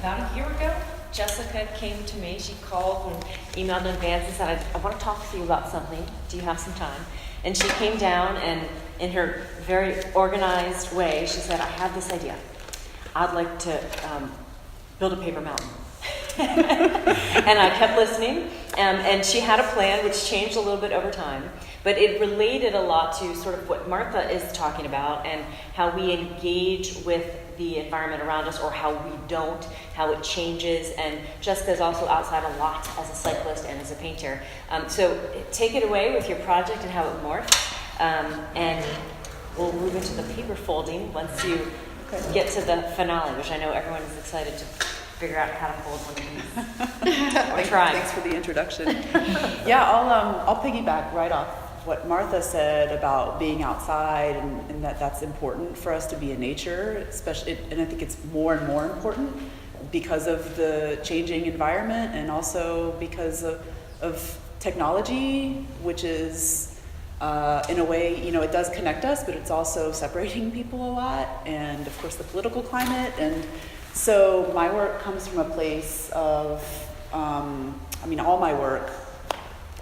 about a year ago, Jessica came to me. She called and emailed in advance and said, I want to talk to you about something. Do you have some time? And she came down and in her very organized way, she said, I have this idea. I'd like to build a paper mountain. And I kept listening, and she had a plan which changed a little bit over time, but it related a lot to sort of what Martha is talking about and how we engage with the environment around us, or how we don't, how it changes. And Jessica's also outside a lot as a cyclist and as a painter. So take it away with your project and how it morphed, and we'll move into the paper folding once you get to the finale, which I know everyone is excited to figure out how to fold one of these. Or try. Thanks for the introduction. Yeah, I'll piggyback right off what Martha said about being outside, and that's important for us to be in nature, especially, and I think it's more and more important because of the changing environment, and also because of technology, which is in a way, it does connect us, but it's also separating people a lot, and of course the political climate. And so my work comes from a place of, all my work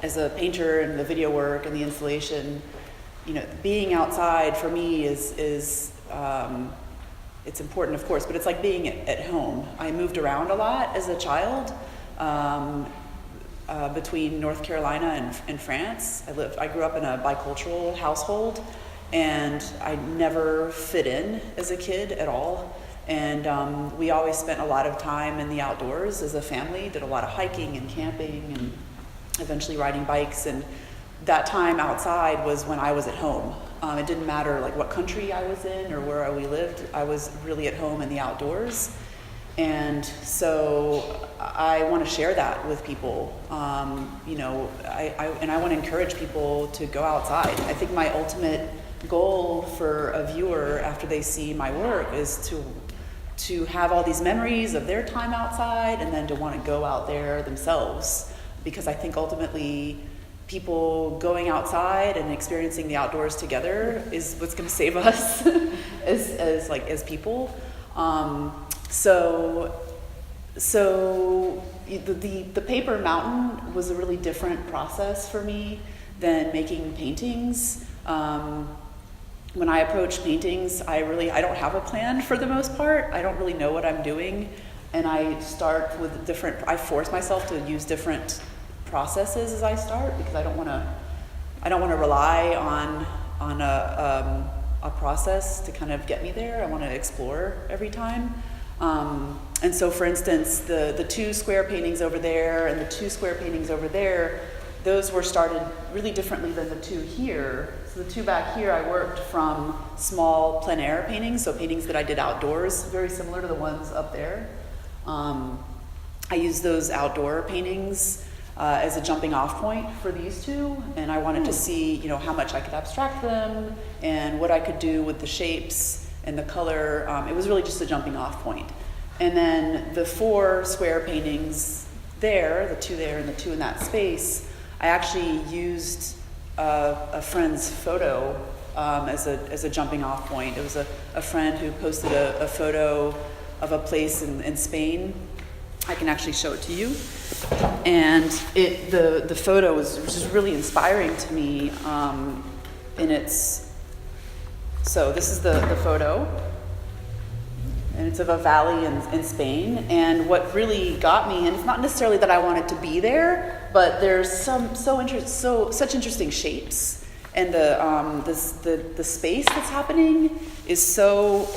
as a painter and the video work and the installation, being outside for me is it's important, of course, but it's like being at home. I moved around a lot as a child, between North Carolina and France. I grew up in a bicultural household, and I never fit in as a kid at all. And we always spent a lot of time in the outdoors as a family, did a lot of hiking and camping and eventually riding bikes. And that time outside was when I was at home. It didn't matter like what country I was in or where we lived. I was really at home in the outdoors. And so I want to share that with people. I want to encourage people to go outside. I think my ultimate goal for a viewer after they see my work is to have all these memories of their time outside, and then to want to go out there themselves, because I think ultimately people going outside and experiencing the outdoors together is what's going to save us as people. So the paper mountain was a really different process for me than making paintings. When I approach paintings, I don't have a plan for the most part. I don't really know what I'm doing, and I start with I force myself to use different processes as I start, because I don't want to rely on a process to kind of get me there. I want to explore every time. And so, for instance, the two square paintings over there and the two square paintings over there, those were started really differently than the two here. So the two back here, I worked from small plein air paintings, so paintings that I did outdoors, very similar to the ones up there. I used those outdoor paintings as a jumping off point for these two, and I wanted to see, how much I could abstract them and what I could do with the shapes and the color. It was really just a jumping off point. And then the four square paintings there, the two there and the two in that space, I actually used a friend's photo as a jumping off point. It was a friend who posted a photo of a place in Spain. I can actually show it to you. And the photo was just really inspiring to me. So this is the photo, and it's of a valley in Spain. And what really got me, and it's not necessarily that I wanted to be there, but there's such interesting shapes, and the space that's happening is so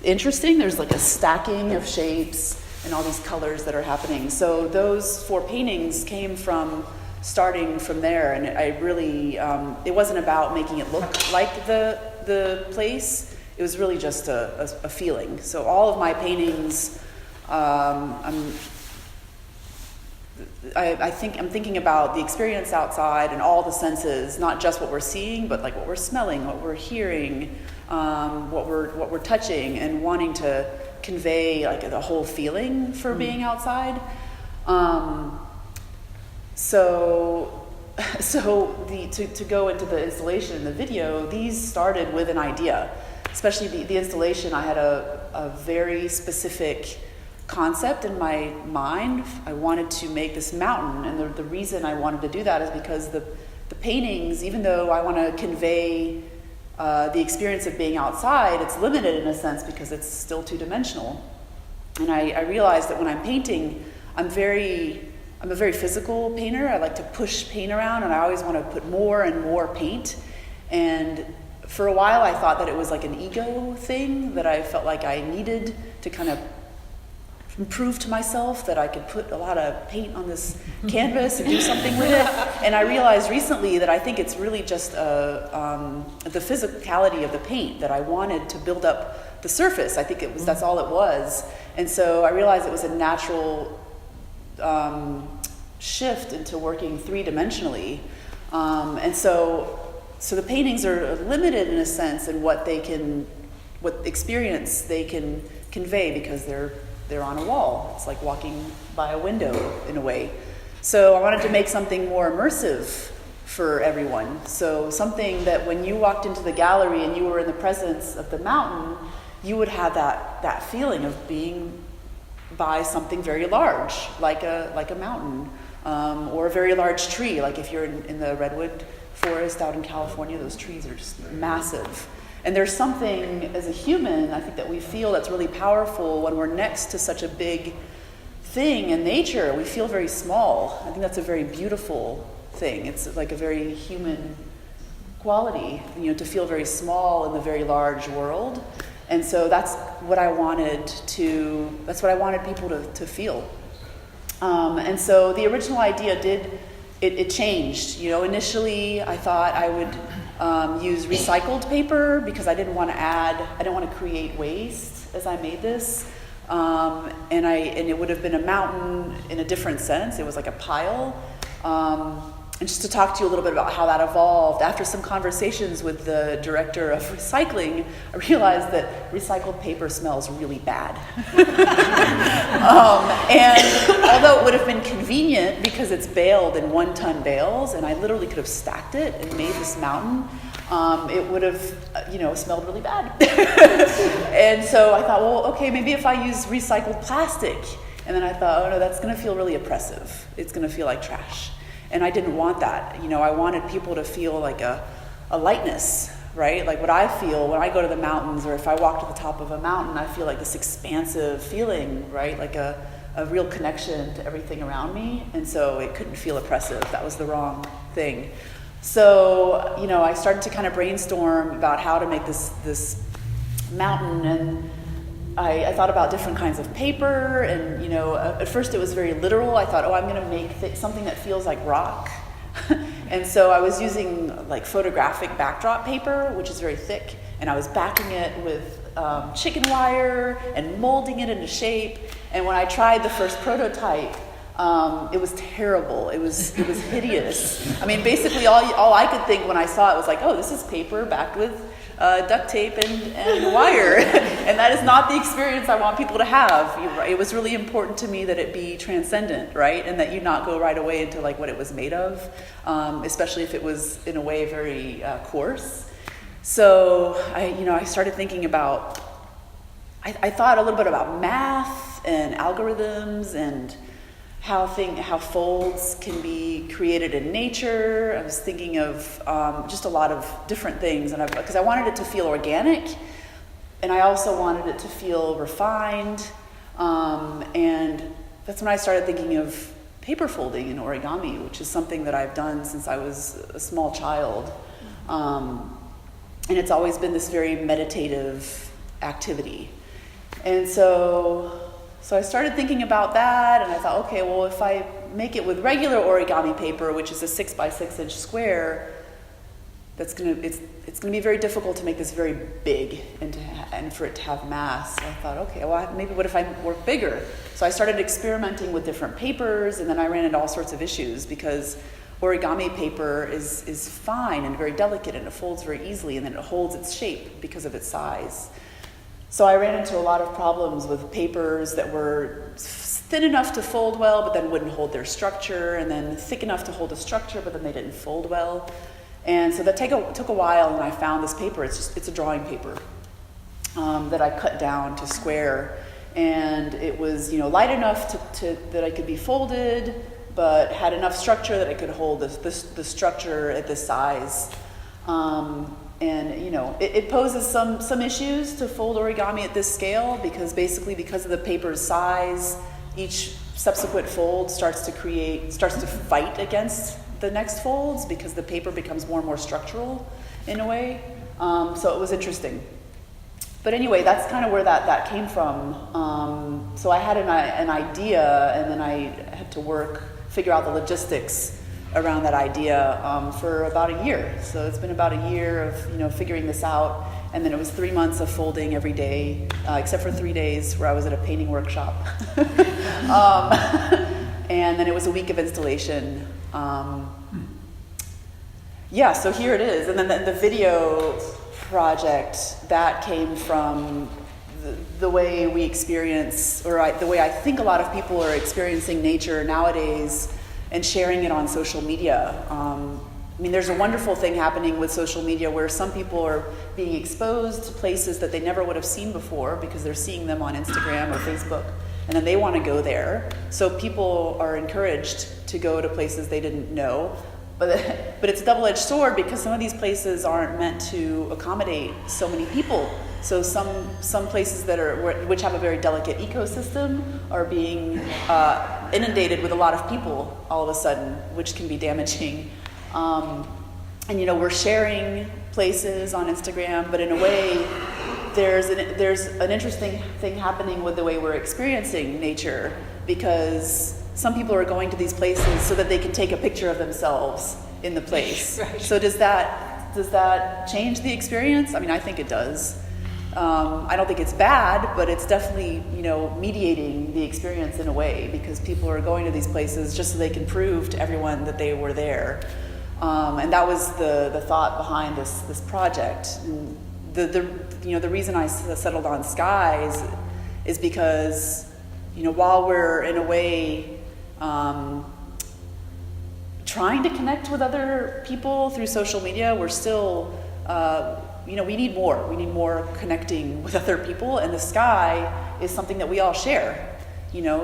interesting. There's like a stacking of shapes and all these colors that are happening. So those four paintings came from starting from there, and I really it wasn't about making it look like the place. It was really just a feeling. So all of my paintings, I'm thinking about the experience outside and all the senses, not just what we're seeing, but like what we're smelling, what we're hearing, what we're touching, and wanting to convey like the whole feeling for being outside. To go into the installation and the video, these started with an idea. Especially the installation, I had a very specific concept in my mind. I wanted to make this mountain, and the reason I wanted to do that is because the paintings, even though I want to convey the experience of being outside, it's limited in a sense because it's still two-dimensional. And I realized that when I'm painting, I'm a very physical painter. I like to push paint around, and I always want to put more and more paint. And for a while, I thought that it was like an ego thing, that I felt like I needed to kind of prove to myself that I could put a lot of paint on this canvas and do something with it. And I realized recently that I think it's really just the physicality of the paint, that I wanted to build up the surface. I think that's all it was. And so I realized it was a natural shift into working three-dimensionally. And so the paintings are limited in a sense in what experience they can convey, because they're on a wall. It's like walking by a window in a way. So I wanted to make something more immersive for everyone. So something that when you walked into the gallery and you were in the presence of the mountain, you would have that feeling of being by something very large, like a mountain, or a very large tree. Like if you're in the redwood forest out in California, those trees are just massive. And there's something as a human, I think, that we feel that's really powerful when we're next to such a big thing in nature. We feel very small. I think that's a very beautiful thing. It's like a very human quality, to feel very small in the very large world. And so that's what I wanted people to feel. And so the original idea it changed. Initially I thought I would use recycled paper because I didn't want to create waste as I made this. And it would have been a mountain in a different sense. It was like a pile. And just to talk to you a little bit about how that evolved, after some conversations with the director of recycling, I realized that recycled paper smells really bad. And although it would have been convenient because it's baled in 1-ton bales, and I literally could have stacked it and made this mountain, it would have, smelled really bad. And so I thought, well, okay, maybe if I use recycled plastic. And then I thought, oh no, that's going to feel really oppressive. It's going to feel like trash. And I didn't want that. I wanted people to feel like a lightness, right? Like what I feel when I go to the mountains, or if I walk to the top of a mountain, I feel like this expansive feeling, right? Like a real connection to everything around me. And so it couldn't feel oppressive. That was the wrong thing. So, I started to kind of brainstorm about how to make this mountain, and I thought about different kinds of paper, and at first it was very literal. I thought, I'm going to make something that feels like rock. And so I was using like photographic backdrop paper, which is very thick, and I was backing it with chicken wire and molding it into shape. And when I tried the first prototype, it was terrible. It was hideous. I mean, basically all I could think when I saw it was like, oh, this is paper backed with duct tape and wire. And that is not the experience I want people to have. It was really important to me that it be transcendent, right? And that you not go right away into like what it was made of, especially if it was in a way very coarse. So I started thinking about, I thought a little bit about math and algorithms and how folds can be created in nature. I was thinking of just a lot of different things, and because I wanted it to feel organic, and I also wanted it to feel refined, and that's when I started thinking of paper folding and origami, which is something that I've done since I was a small child, and it's always been this very meditative activity. And so I started thinking about that, and I thought, okay, well, if I make it with regular origami paper, which is a 6 by 6 inch square, it's gonna be very difficult to make this very big and for it to have mass. So I thought, okay, well, maybe what if I work bigger? So I started experimenting with different papers, and then I ran into all sorts of issues because origami paper is fine and very delicate, and it folds very easily, and then it holds its shape because of its size. So I ran into a lot of problems with papers that were thin enough to fold well, but then wouldn't hold their structure, and then thick enough to hold a structure, but then they didn't fold well. And so that took a while, and I found this paper. It's a drawing paper that I cut down to square. and it was, light enough to that I could be folded, but had enough structure that I could hold the structure at this size. And it poses some issues to fold origami at this scale, because of the paper's size, each subsequent fold starts to fight against the next folds, because the paper becomes more and more structural in a way. So it was interesting. But anyway, that's kind of where that came from. So I had an idea, and then I had to figure out the logistics around that idea for about a year. So it's been about a year of figuring this out, and then it was 3 months of folding every day, except for 3 days where I was at a painting workshop. And then it was a week of installation. So here it is. And then the video project, that came from the way we experience, the way I think a lot of people are experiencing nature nowadays and sharing it on social media. There's a wonderful thing happening with social media where some people are being exposed to places that they never would have seen before because they're seeing them on Instagram or Facebook, and then they want to go there. So people are encouraged to go to places they didn't know. But it's a double-edged sword, because some of these places aren't meant to accommodate so many people. So some places which have a very delicate ecosystem are being inundated with a lot of people all of a sudden, which can be damaging. And we're sharing places on Instagram, but in a way, there's an interesting thing happening with the way we're experiencing nature, because some people are going to these places so that they can take a picture of themselves in the place. Right. So does that change the experience? I think it does. I don't think it's bad, but it's definitely, mediating the experience in a way, because people are going to these places just so they can prove to everyone that they were there. And that was the thought behind this project. And the reason I settled on skies is because, while we're in a way trying to connect with other people through social media, we're still, we need more. We need more connecting with other people, and the sky is something that we all share.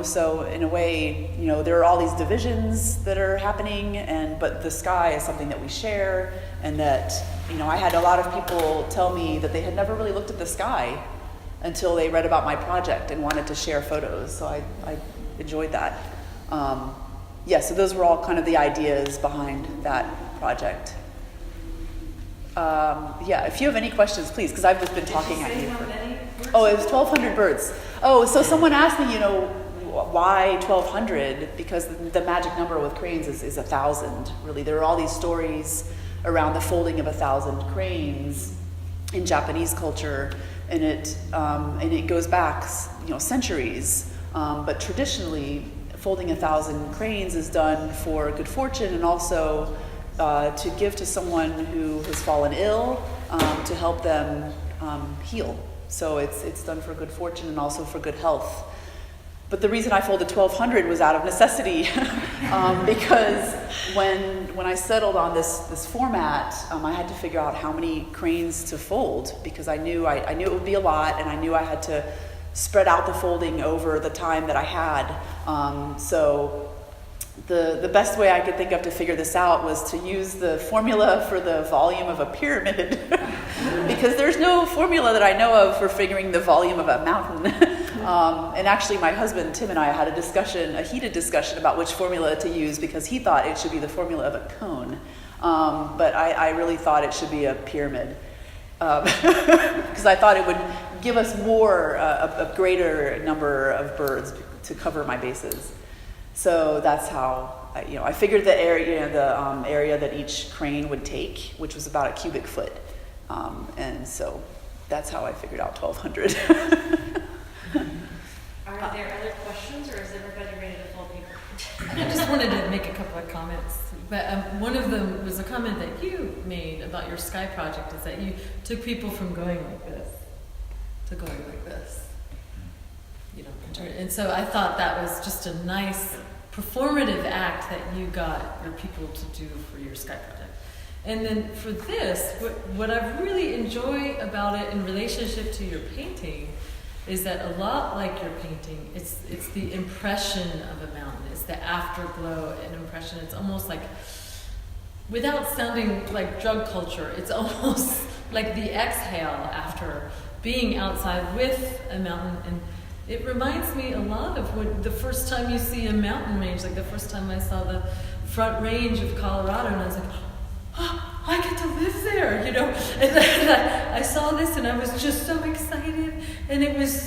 So in a way, there are all these divisions that are happening, but the sky is something that we share, and that, I had a lot of people tell me that they had never really looked at the sky until they read about my project and wanted to share photos. So I enjoyed that. So those were all kind of the ideas behind that project. If you have any questions, please, because I've just been talking at you. It was 1,200 birds. Oh, so someone asked me, why 1,200? Because the magic number with cranes is 1,000. Really, there are all these stories around the folding of 1,000 cranes in Japanese culture, and it goes back, centuries. But traditionally, folding 1,000 cranes is done for good fortune, and also to give to someone who has fallen ill, to help them heal. So it's done for good fortune and also for good health. But the reason I folded 1,200 was out of necessity, because when I settled on this format, I had to figure out how many cranes to fold, because I knew it would be a lot, and I knew I had to spread out the folding over the time that I had. So the best way I could think of to figure this out was to use the formula for the volume of a pyramid, because there's no formula that I know of for figuring the volume of a mountain. And actually, my husband, Tim, and I had a heated discussion about which formula to use, because he thought it should be the formula of a cone. But I really thought it should be a pyramid, because I thought it would give us a greater number of birds to cover my bases. So that's how I figured the area that each crane would take, which was about a cubic foot, and so that's how I figured out 1,200. Are there other questions, or is everybody ready to fold paper? I just wanted to make a couple of comments. But one of them was a comment that you made about your Sky project, is that you took people from going like this to going like this. And so I thought that was just a nice performative act that you got your people to do for your Sky project. And then for this, what I really enjoy about it in relationship to your painting is that a lot like your painting, it's the impression of a mountain. It's the afterglow and impression. It's almost like, without sounding like drug culture, it's almost like the exhale after being outside with a mountain. And it reminds me a lot of when the first time you see a mountain range, like the first time I saw the Front Range of Colorado, and I was like, oh, I get to live there, you know. And then I saw this, and I was just so excited, and there was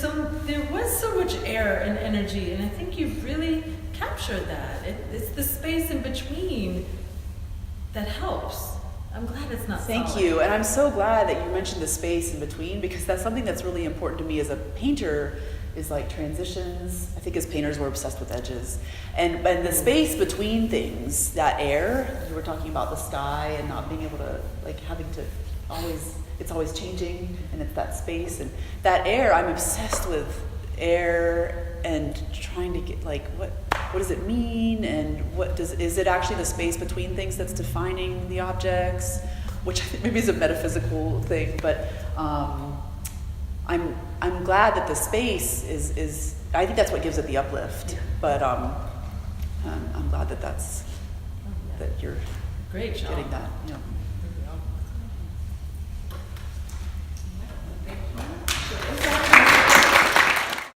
so much air and energy, and I think you've really captured that. It's the space in between that helps. I'm glad it's not Thank solid. you, and I'm so glad that you mentioned the space in between, because that's something that's really important to me as a painter, is like transitions. I think as painters we're obsessed with edges. And the space between things, that air, you were talking about the sky and not being able to, like having to it's always changing, and it's that space. And that air, I'm obsessed with air and trying to get like, what does it mean, and is it actually the space between things that's defining the objects, which I think maybe is a metaphysical thing, but I'm glad that the space is I think that's what gives it the uplift. But I'm glad that Oh, yeah. that you're Great job. getting that.